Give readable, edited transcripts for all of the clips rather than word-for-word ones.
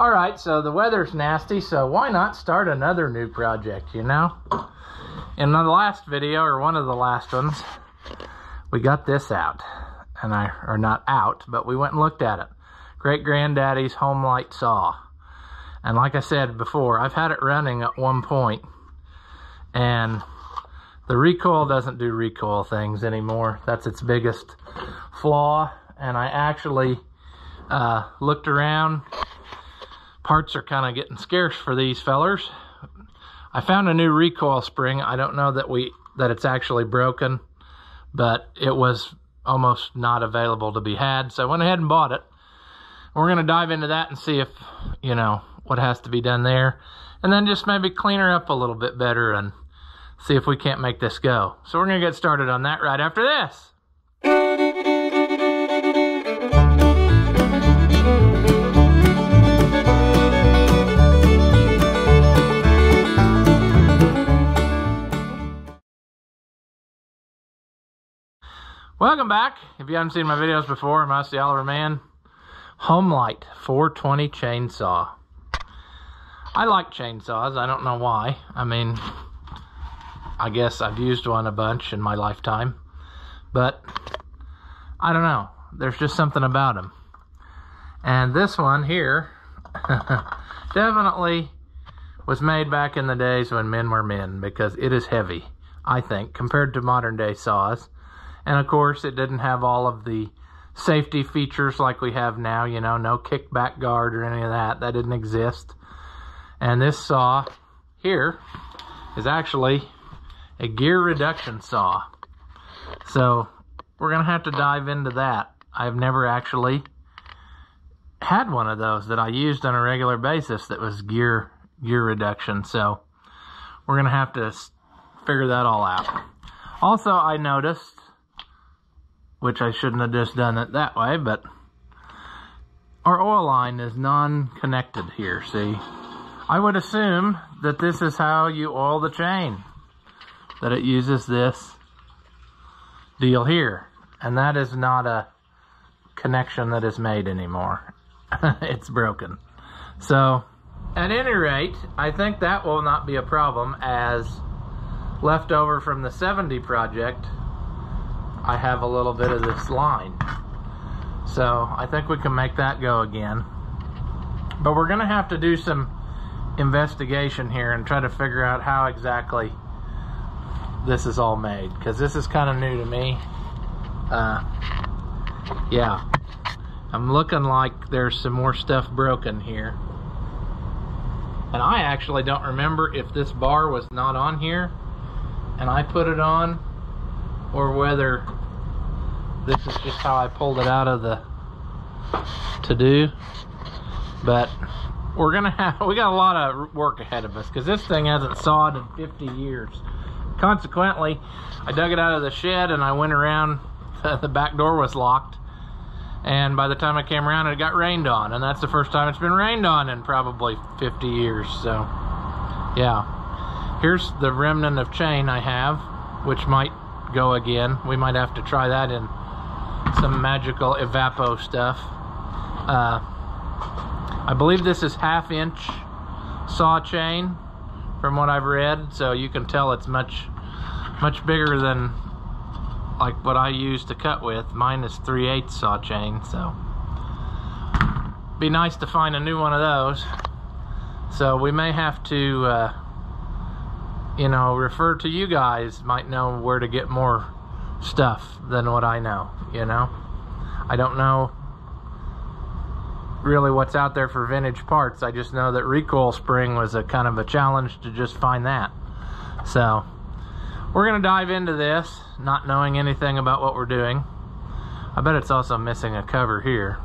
Alright, so the weather's nasty, so why not start another new project, you know? In the last video, or one of the last ones, we got this out. Or not out, but we went and looked at it. Great Granddaddy's Homelite saw. And like I said before, I've had it running at one point, and the recoil doesn't do recoil things anymore. That's its biggest flaw. And I actually looked around. Parts are kind of getting scarce for these fellers. I found a new recoil spring. I don't know that it's actually broken, but it was almost not available to be had. So I went ahead and bought it. We're going to dive into that and see if, you know, what has to be done there. And then just maybe clean her up a little bit better and see if we can't make this go. So we're going to get started on that right after this. Welcome back. If you haven't seen my videos before, I'm the Oliver Man. Homelite 420 chainsaw. I like chainsaws. I don't know why. I mean, I guess I've used one a bunch in my lifetime, but I don't know. There's just something about them. And this one here definitely was made back in the days when men were men, because it is heavy, I think, compared to modern day saws. And of course, it didn't have all of the safety features like we have now, you know, no kickback guard or any of that. That didn't exist. And this saw here is actually a gear reduction saw. So we're going to have to dive into that. I've never actually had one of those that I used on a regular basis that was gear reduction. So we're going to have to figure that all out. Also, I noticed, which I shouldn't have just done it that way, but our oil line is non-connected here, see? I would assume that this is how you oil the chain, that it uses this deal here. And that is not a connection that is made anymore. It's broken. So, at any rate, I think that will not be a problem, as left over from the 70 project, I have a little bit of this line. So I think we can make that go again. But we're gonna have to do some investigation here and try to figure out how exactly this is all made, because this is kind of new to me. Yeah, I'm looking like there's some more stuff broken here. And I actually don't remember if this bar was not on here and I put it on, or whether this is just how I pulled it out of the to-do. But we got a lot of work ahead of us, because this thing hasn't sawed in 50 years. Consequently, I dug it out of the shed and I went around, the back door was locked, and by the time I came around, it got rained on, and that's the first time it's been rained on in probably 50 years. So yeah, here's the remnant of chain I have, which might go again. We might have to try that in some magical evapo stuff. I believe this is 1/2 inch saw chain from what I've read, so you can tell it's much bigger than like what I use to cut with. Mine is 3/8 saw chain, so be nice to find a new one of those. So we may have to you know, refer to you guys, might know where to get more stuff than what I know, you know? I don't know really what's out there for vintage parts. I just know that recoil spring was a kind of a challenge to just find that. So we're gonna dive into this, not knowing anything about what we're doing. I bet it's also missing a cover here.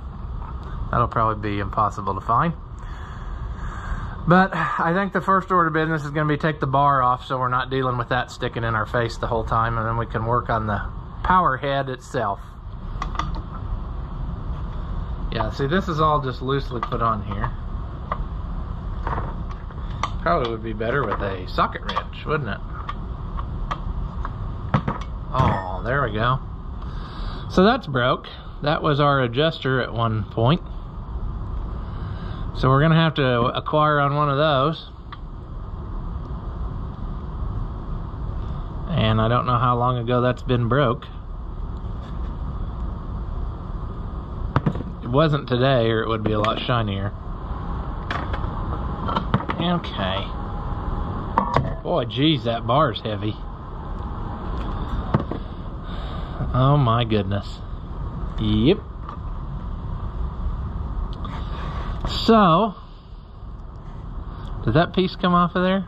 That'll probably be impossible to find. But I think the first order of business is going to be take the bar off, so we're not dealing with that sticking in our face the whole time, and then we can work on the power head itself. Yeah, see, this is all just loosely put on here. Probably would be better with a socket wrench, wouldn't it? Oh, there we go. So that's broke. That was our adjuster at one point. So we're gonna have to acquire on one of those. And I don't know how long ago that's been broke. It wasn't today, or it would be a lot shinier. Okay. Boy, geez, that bar's heavy. Oh my goodness. Yep. So, does that piece come off of there?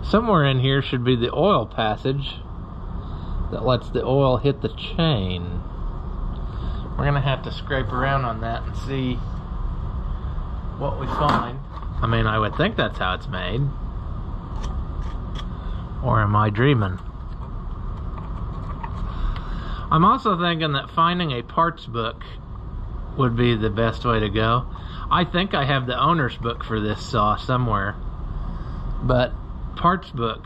Somewhere in here should be the oil passage that lets the oil hit the chain. We're gonna have to scrape around on that and see what we find. I mean, I would think that's how it's made. Or am I dreaming? I'm also thinking that finding a parts book would be the best way to go. I think I have the owner's book for this saw somewhere, but parts book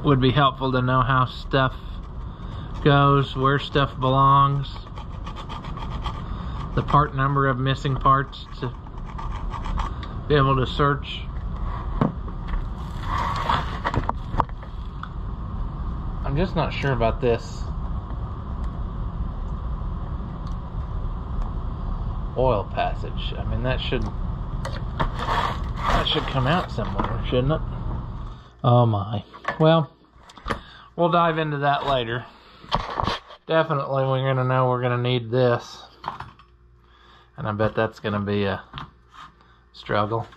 would be helpful to know how stuff goes, where stuff belongs, the part number of missing parts to be able to search. I'm just not sure about this oil passage. I mean, that should come out somewhere, shouldn't it? Oh my. Well, we'll dive into that later. Definitely we're gonna know we're gonna need this, and I bet that's gonna be a struggle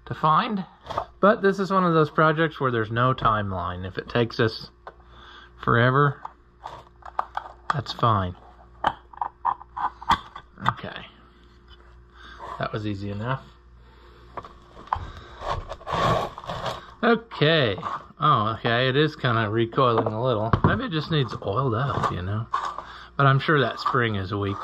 to find. But this is one of those projects where there's no timeline. If it takes us forever, that's fine. Okay, that was easy enough. Okay. Oh, okay, it is kind of recoiling a little. Maybe it just needs oiled up, you know. But I'm sure that spring is weak.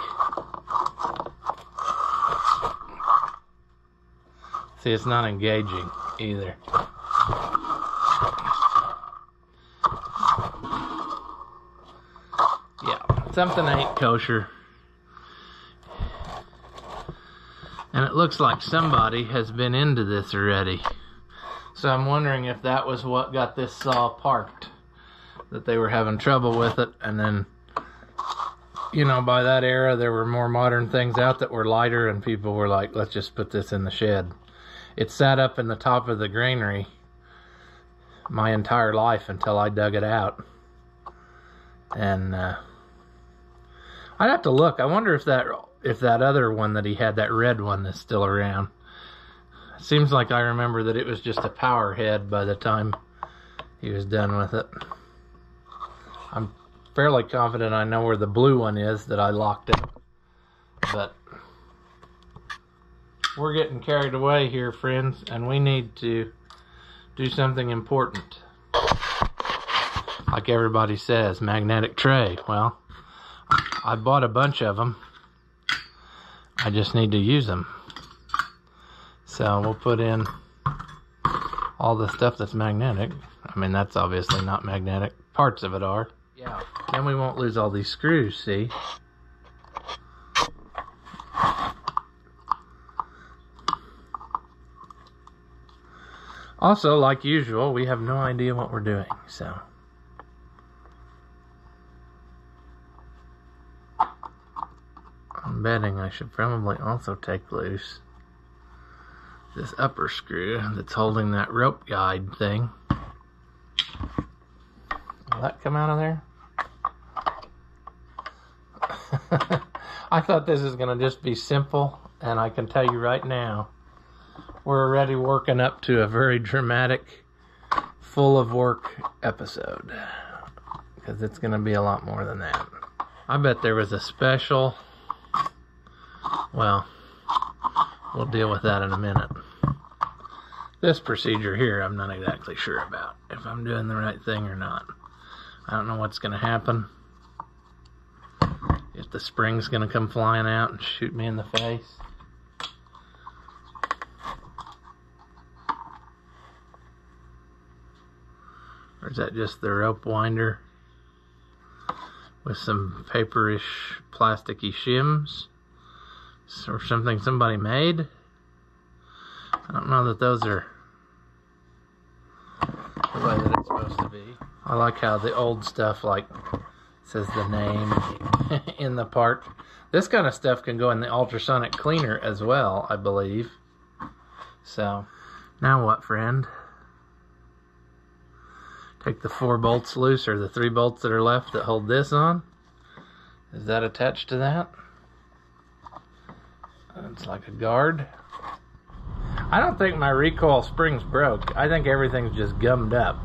See, it's not engaging either. Yeah, something ain't kosher. And it looks like somebody has been into this already. So I'm wondering if that was what got this saw parked. That they were having trouble with it, and then, you know, by that era there were more modern things out that were lighter, and people were like, let's just put this in the shed. It sat up in the top of the granary my entire life until I dug it out. And I'd have to look. I wonder if that other one that he had, that red one, is still around. Seems like I remember that it was just a power head by the time he was done with it. I'm fairly confident I know where the blue one is that I locked it. But we're getting carried away here, friends, and we need to do something important. Like everybody says, magnetic tray. Well, I bought a bunch of them. I just need to use them. So we'll put in all the stuff that's magnetic. I mean, that's obviously not magnetic. Parts of it are. Yeah. Then we won't lose all these screws, see? Also, like usual, we have no idea what we're doing, so. I'm betting I should probably also take loose this upper screw that's holding that rope guide thing. Will that come out of there? I thought this was going to just be simple, and I can tell you right now, we're already working up to a very dramatic, full of work episode, because it's going to be a lot more than that. I bet there was a special, well, we'll deal with that in a minute. This procedure here, I'm not exactly sure about, if I'm doing the right thing or not. I don't know what's going to happen. If the spring's going to come flying out and shoot me in the face. Or is that just the rope winder? with some paperish, plasticky shims or something somebody made. I don't know that those are the way that it's supposed to be. I like how the old stuff like says the name in the part. This kind of stuff can go in the ultrasonic cleaner as well, I believe. So, now what, friend? Take the 4 bolts loose, or the 3 bolts that are left that hold this on. Is that attached to that? It's like a guard. I don't think my recoil springs broke. I think everything's just gummed up.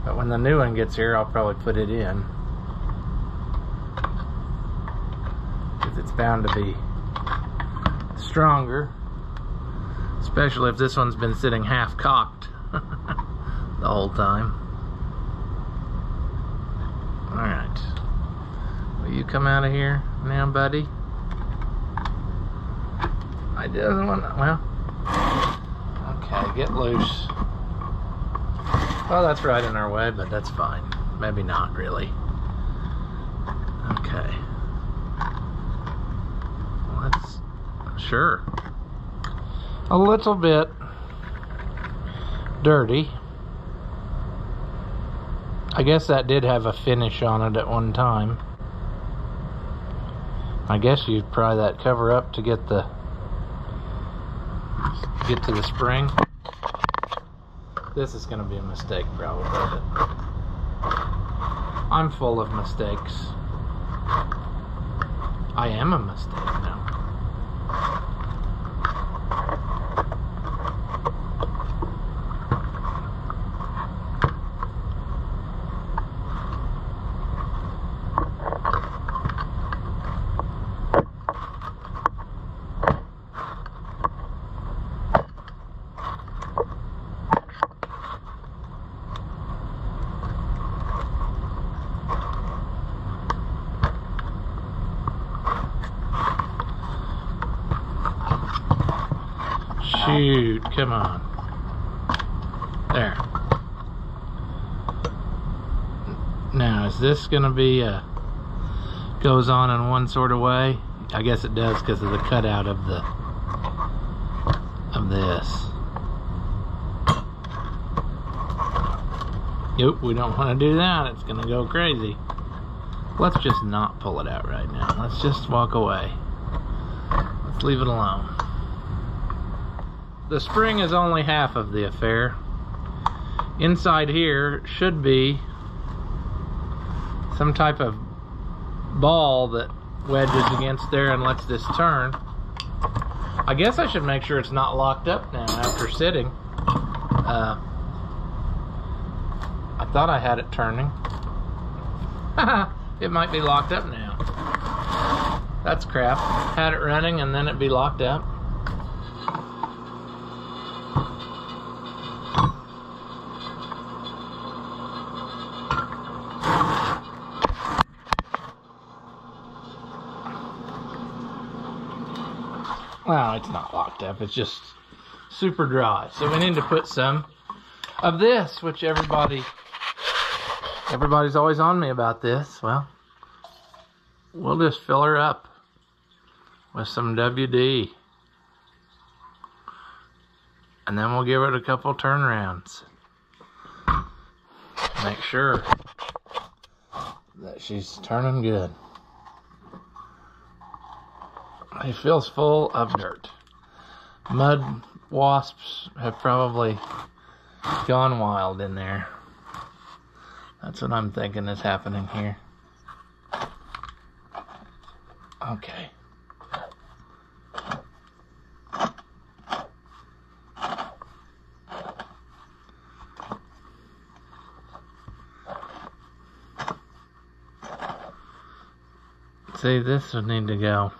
But when the new one gets here, I'll probably put it in. Because it's bound to be stronger. Especially if this one's been sitting half cocked the whole time. Alright. Will you come out of here now, buddy? I doesn't want to, well. Okay, get loose. Well, that's right in our way, but that's fine. Maybe not really. Okay. Let's, sure. A little bit dirty. I guess that did have a finish on it at one time. I guess you'd pry that cover up to get to the spring. This is going to be a mistake probably, but I'm full of mistakes. I am a mistake now. Shoot, come on. There. Now, is this gonna be goes on in one sort of way? I guess it does because of the cutout of this. Nope, we don't want to do that. It's gonna go crazy. Let's just not pull it out right now. Let's just walk away. Let's leave it alone. The spring is only half of the affair. Inside here should be some type of ball that wedges against there and lets this turn. I guess I should make sure it's not locked up now after sitting. I thought I had it turning. It might be locked up now. That's crap. Had it running and then it'd be locked up. Well, it's not locked up, it's just super dry. So we need to put some of this, which everybody's always on me about this. Well, we'll just fill her up with some WD. And then we'll give it a couple turnarounds. Make sure that she's turning good. It feels full of dirt. Mud wasps have probably gone wild in there. That's what I'm thinking is happening here. Okay. See, this would need to go.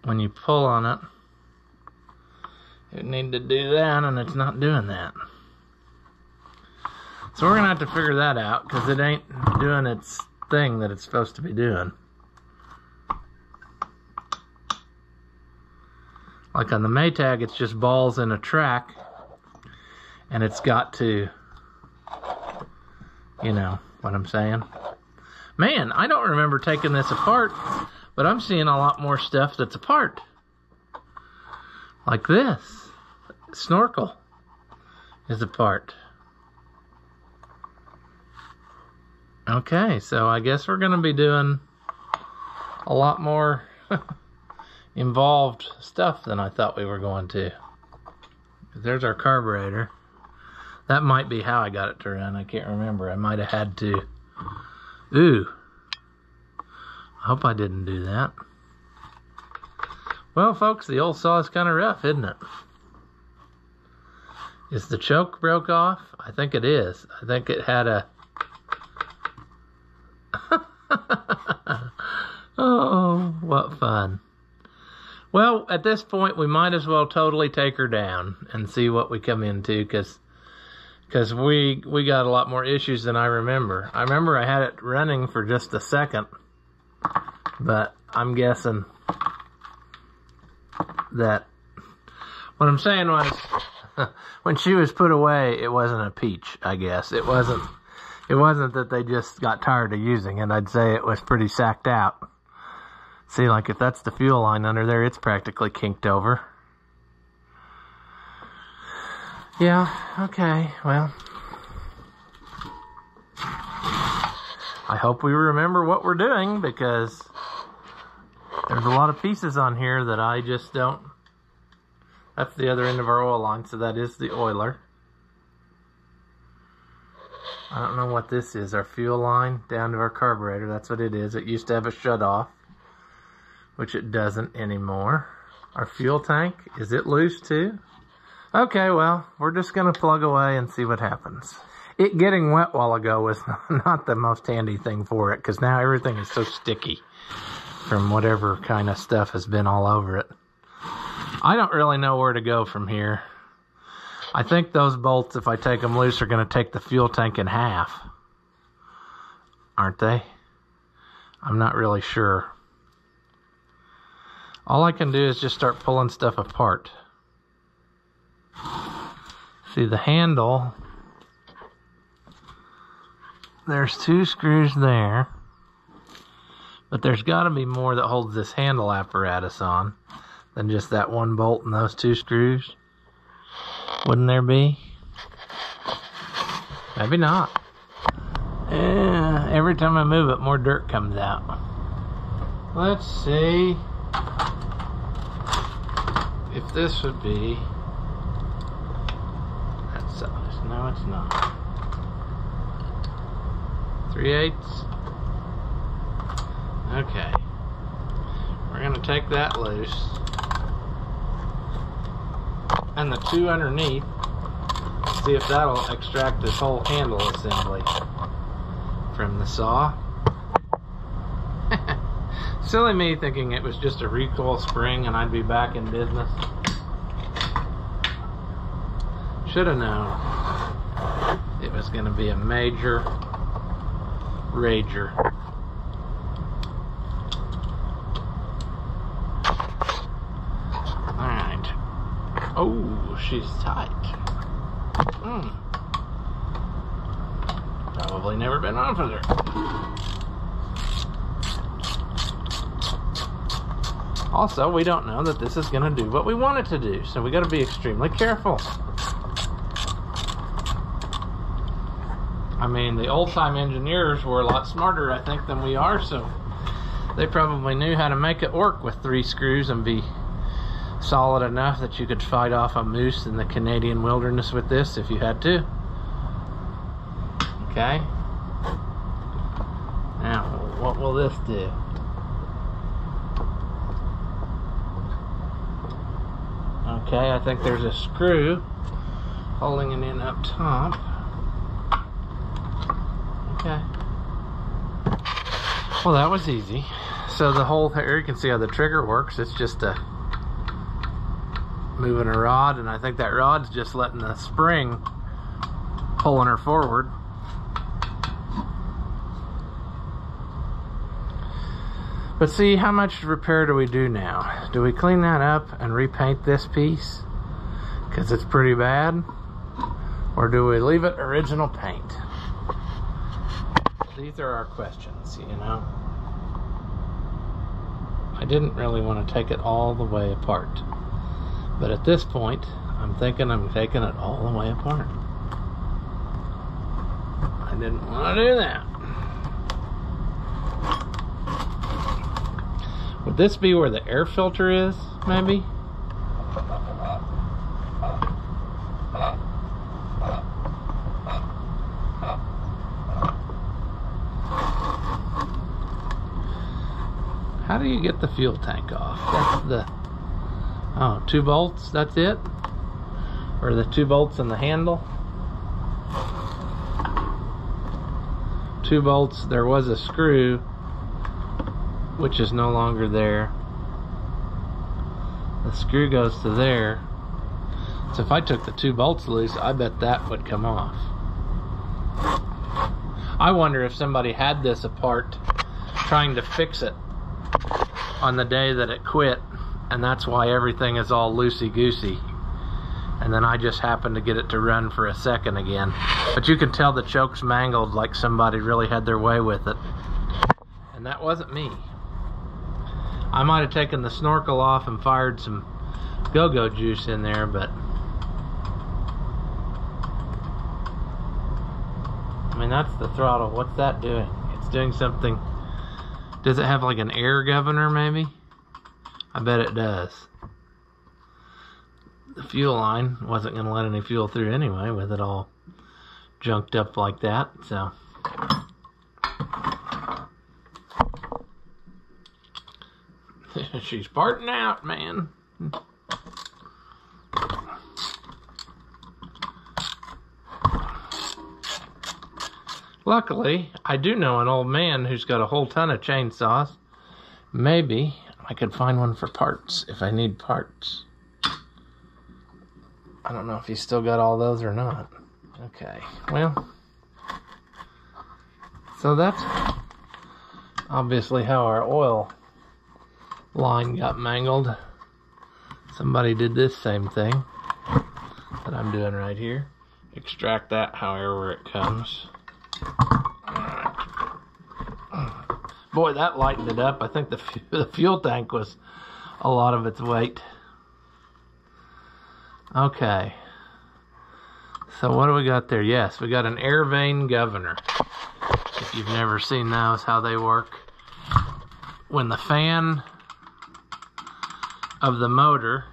When you pull on it, you need to do that, and it's not doing that. So we're going to have to figure that out, because it ain't doing its thing that it's supposed to be doing. Like on the Maytag, it's just balls in a track, and it's got to You know what I'm saying? Man, I don't remember taking this apart, but I'm seeing a lot more stuff that's apart. Like this. Snorkel is apart. Okay, so I guess we're going to be doing a lot more involved stuff than I thought we were going to. There's our carburetor. That might be how I got it to run. I can't remember. I might have had to. Ooh. I hope I didn't do that. Well, folks, the old saw is kind of rough, isn't it? Is the choke broke off? I think it is. I think it had a... Oh, what fun. Well, at this point, we might as well totally take her down and see what we come into, because we got a lot more issues than I remember. I remember I had it running for just a second, but I'm guessing that what I'm saying was when she was put away, it wasn't a peach, I guess. It wasn't that they just got tired of using it. I'd say it was pretty sacked out. See, like if that's the fuel line under there, it's practically kinked over. Yeah, okay, well. I hope we remember what we're doing, because there's a lot of pieces on here that I just don't. That's the other end of our oil line, so that is the oiler. I don't know what this is. Our fuel line down to our carburetor. That's what it is. It used to have a shut-off, which it doesn't anymore. Our fuel tank, is it loose too? Okay, well, we're just going to plug away and see what happens. It getting wet a while ago was not the most handy thing for it, because now everything is so sticky from whatever kind of stuff has been all over it. I don't really know where to go from here. I think those bolts, if I take them loose, are going to take the fuel tank in half. Aren't they? I'm not really sure. All I can do is just start pulling stuff apart. See the handle. There's 2 screws there. But there's got to be more that holds this handle apparatus on than just that one bolt and those 2 screws. Wouldn't there be? Maybe not. Every time I move it, more dirt comes out. Let's see if this would be that size. No, it's not. 3/8. Okay. We're going to take that loose. And the 2 underneath, see if that'll extract this whole handle assembly from the saw. Silly me thinking it was just a recoil spring and I'd be back in business. Should have known it was going to be a major rager. Oh, she's tight. Probably never been off of her. Also, we don't know that this is going to do what we want it to do, so we got to be extremely careful. I mean, the old-time engineers were a lot smarter, I think, than we are, so they probably knew how to make it work with 3 screws and be solid enough that you could fight off a moose in the Canadian wilderness with this if you had to. Okay. Now, what will this do? Okay, I think there's a screw holding it in up top. Okay. Well, that was easy. So the whole here, you can see how the trigger works. It's just a moving a rod, and I think that rod's just letting the spring pulling her forward. But see, how much repair do we do now? Do we clean that up and repaint this piece because it's pretty bad, or do we leave it original paint? these are our questions, you know. I didn't really want to take it all the way apart. But at this point, I'm thinking I'm taking it all the way apart. I didn't want to do that. Would this be where the air filter is, maybe? How do you get the fuel tank off? That's the... Oh, 2 bolts, that's it? Or the 2 bolts in the handle? 2 bolts, there was a screw, which is no longer there. The screw goes to there. So if I took the 2 bolts loose, I bet that would come off. I wonder if somebody had this apart trying to fix it on the day that it quit, and that's why everything is all loosey-goosey. And then I just happened to get it to run for a second again. But you can tell the choke's mangled, like somebody really had their way with it. And that wasn't me. I might have taken the snorkel off and fired some go-go juice in there, but... I mean, that's the throttle. What's that doing? It's doing something... Does it have like an air governor, maybe? I bet it does. The fuel line wasn't going to let any fuel through anyway with it all junked up like that, so... She's parting out, man. Luckily, I do know an old man who's got a whole ton of chainsaws. Maybe I could find one for parts if I need parts. I don't know if he's still got all those or not. Okay, well, so that's obviously how our oil line got mangled. Somebody did this same thing that I'm doing right here. Extract that however it comes. Boy, that lightened it up. I think the fuel tank was a lot of its weight. Okay. So what do we got there? Yes, we got an air vane governor. If you've never seen those, how they work. When the fan of the motor,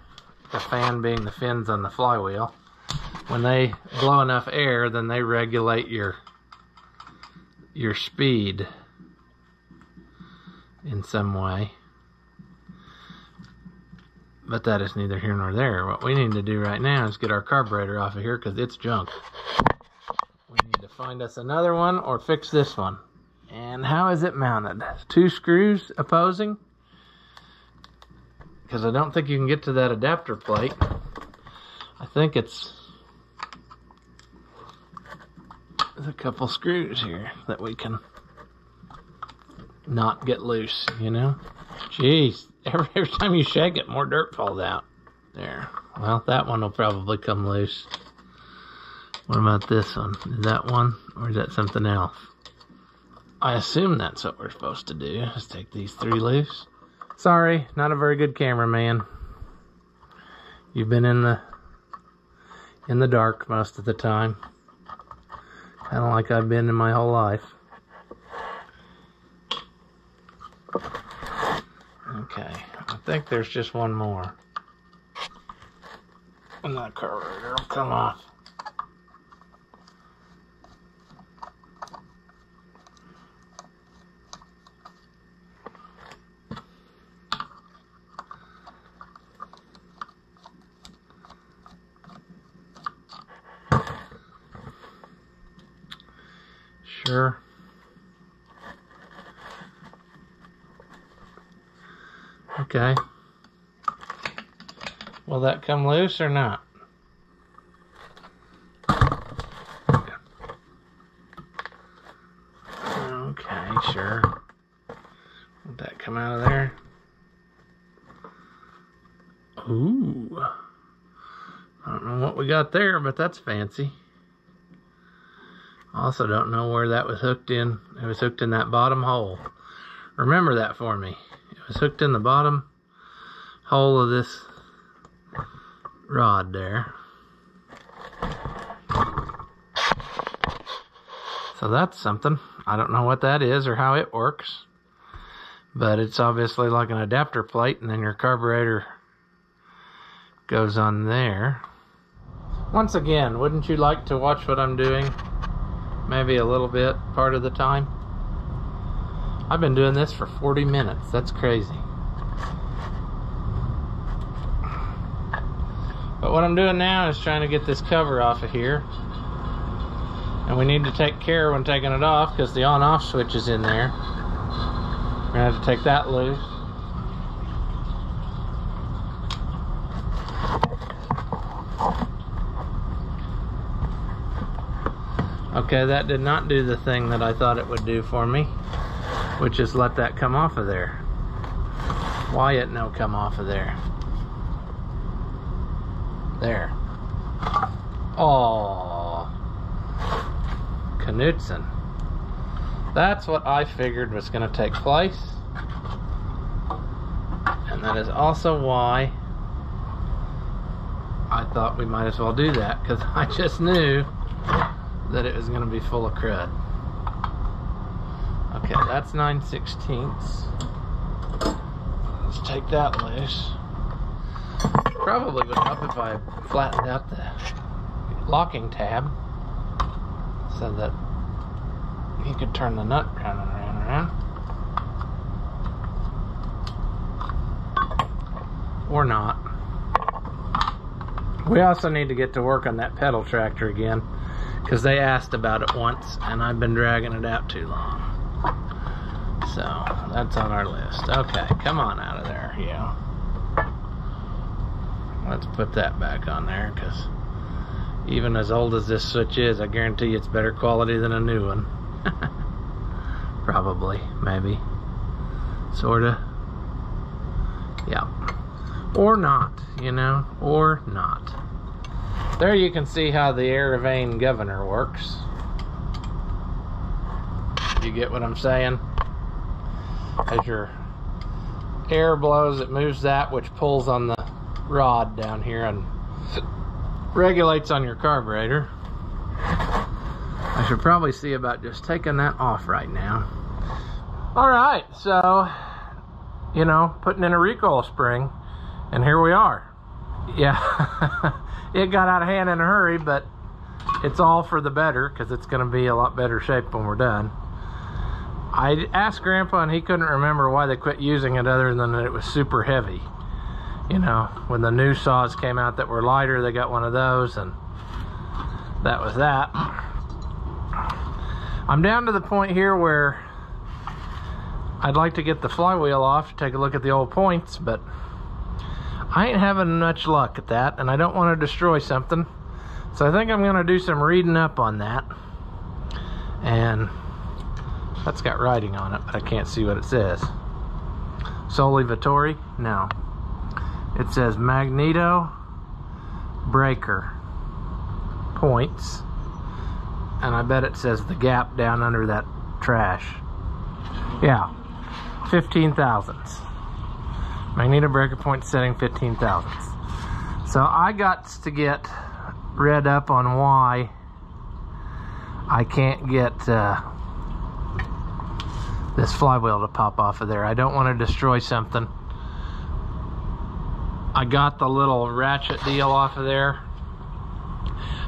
the fan being the fins on the flywheel, when they blow enough air, then they regulate your speed in some way. But that is neither here nor there. What we need to do right now is get our carburetor off of here because it's junk. We need to find us another one or fix this one. And how is it mounted? 2 screws opposing? Because I don't think you can get to that adapter plate. I think there's a couple screws here that we can not get loose, you know? Jeez, every time you shake it, more dirt falls out. There. Well, that one will probably come loose. What about this one? Is that one, or is that something else? I assume that's what we're supposed to do. Let's take these 3 loose. Sorry, not a very good cameraman. You've been in the dark most of the time. Kind of like I've been in my whole life. Okay, I think there's just one more. And that carburetor will come off. Sure. Okay. Will that come loose or not? Okay, sure. Will that come out of there? Ooh. I don't know what we got there, but that's fancy. Also don't know where that was hooked in. It was hooked in that bottom hole. Remember that for me. It was hooked in the bottom hole of this rod there. So that's something. I don't know what that is or how it works, but it's obviously like an adapter plate, and then your carburetor goes on there. Once again, wouldn't you like to watch what I'm doing? Maybe a little bit, part of the time. I've been doing this for 40 minutes. That's crazy. But what I'm doing now is trying to get this cover off of here. And we need to take care when taking it off because the on-off switch is in there. We're gonna have to take that loose. Okay, that did not do the thing that I thought it would do for me, which is let that come off of there. Why it no come off of there? There. Oh. Knudsen. That's what I figured was going to take place, and that is also why I thought we might as well do that, because I just knew that it was going to be full of crud. Okay, that's 9/16. Let's take that loose. Probably would help if I flattened out the locking tab, so that you could turn the nut round and round and round. Or not. We also need to get to work on that pedal tractor again, because they asked about it once and I've been dragging it out too long. So that's on our list. Okay, come on out of there, yeah. Let's put that back on there, because even as old as this switch is, I guarantee you it's better quality than a new one. Probably, maybe, sorta. Yeah. Or not, you know, or not. There you can see how the air vane governor works. You get what I'm saying? As your air blows, it moves that, which pulls on the rod down here and regulates on your carburetor. I should probably see about just taking that off right now. Alright, so, you know, putting in a recoil spring, and here we are. Yeah, it got out of hand in a hurry, but it's all for the better, because it's going to be a lot better shape when we're done. I asked Grandpa, and he couldn't remember why they quit using it other than that it was super heavy. You know, when the new saws came out that were lighter, they got one of those, and that was that. I'm down to the point here where I'd like to get the flywheel off to take a look at the old points, but I ain't having much luck at that, and I don't want to destroy something. So I think I'm going to do some reading up on that. And that's got writing on it, but I can't see what it says. Soli Vittori? No. It says magneto breaker points, and I bet it says the gap down under that trash. Yeah, 15 thousandths. Magneto breaker point setting 15 thousandths. So I got to get read up on why I can't get this flywheel to pop off of there. I don't want to destroy something. I got the little ratchet deal off of there,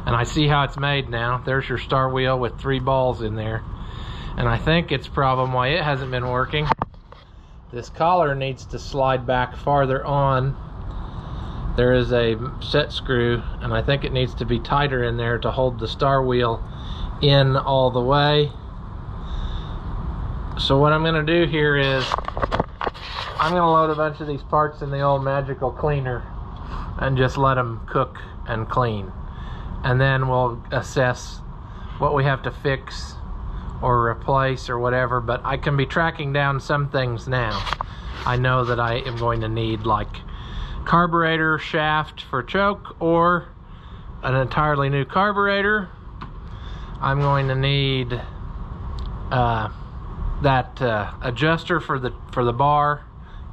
and I see how it's made now. There's your star wheel with 3 balls in there, and I think it's problem why it hasn't been working. This collar needs to slide back farther on. There is a set screw, and I think it needs to be tighter in there to hold the star wheel in all the way. So what I'm going to do here is I'm going to load a bunch of these parts in the old magical cleaner and just let them cook and clean. And then we'll assess what we have to fix or replace or whatever. But I can be tracking down some things now. I know that I am going to need, like carburetor shaft for choke, or an entirely new carburetor. I'm going to need that adjuster for the bar.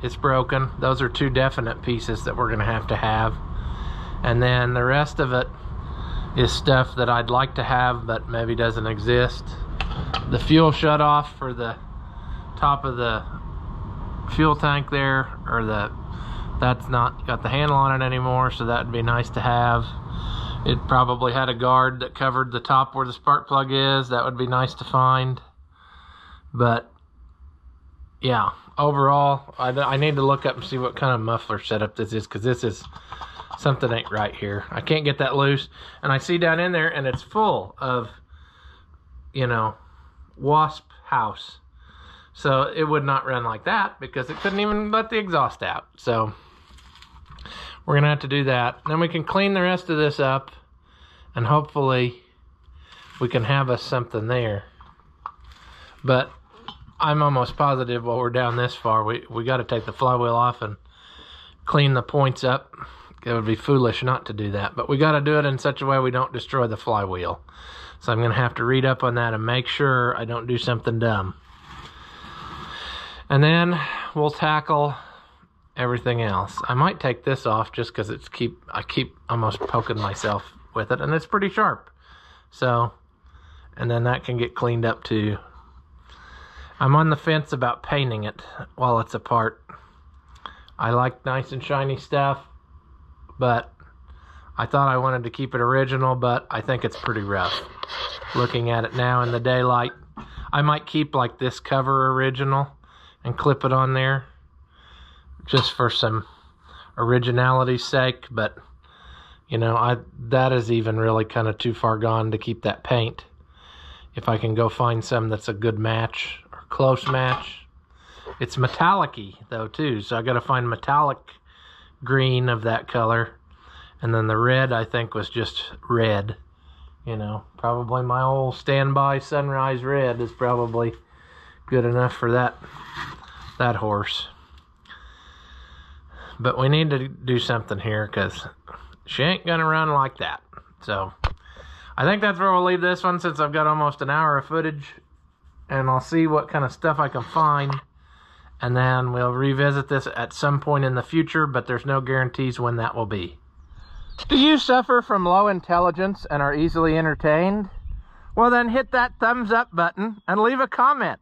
It's broken. Those are two definite pieces that we're going to have. And then the rest of it is stuff that I'd like to have but maybe doesn't exist. The fuel shutoff for the top of the fuel tank there, or that's not got the handle on it anymore, so that would be nice to have. It probably had a guard that covered the top where the spark plug is. That would be nice to find. But yeah, overall, I need to look up and see what kind of muffler setup this is, because this is something ain't right here. I can't get that loose, and I see down in there, and it's full of, you know, wasp house. So it would not run like that because it couldn't even let the exhaust out. So we're gonna have to do that. Then we can clean the rest of this up, and hopefully we can have us something there. But I'm almost positive while we're down this far, we got to take the flywheel off and clean the points up. It would be foolish not to do that, but we got to do it in such a way we don't destroy the flywheel. So I'm going to have to read up on that and make sure I don't do something dumb. And then we'll tackle everything else. I might take this off just because I keep almost poking myself with it, and it's pretty sharp. So, and then that can get cleaned up too. I'm on the fence about painting it while it's apart. I like nice and shiny stuff, but I thought I wanted to keep it original, but I think it's pretty rough. Looking at it now in the daylight, I might keep like this cover original and clip it on there just for some originality's sake, but you know, that is even really kind of too far gone to keep that paint. If I can go find some that's a good match or close match. It's metallic-y though too, so I got to find metallic green of that color. And then the red, I think, was just red. You know, probably my old standby sunrise red is probably good enough for that horse. But we need to do something here because she ain't gonna run like that. So I think that's where we'll leave this one, since I've got almost an hour of footage, and I'll see what kind of stuff I can find, and then we'll revisit this at some point in the future, but there's no guarantees when that will be. Do you suffer from low intelligence and are easily entertained? Well, then hit that thumbs up button and leave a comment,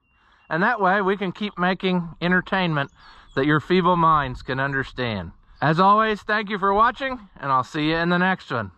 and that way we can keep making entertainment that your feeble minds can understand. As always, thank you for watching, and I'll see you in the next one.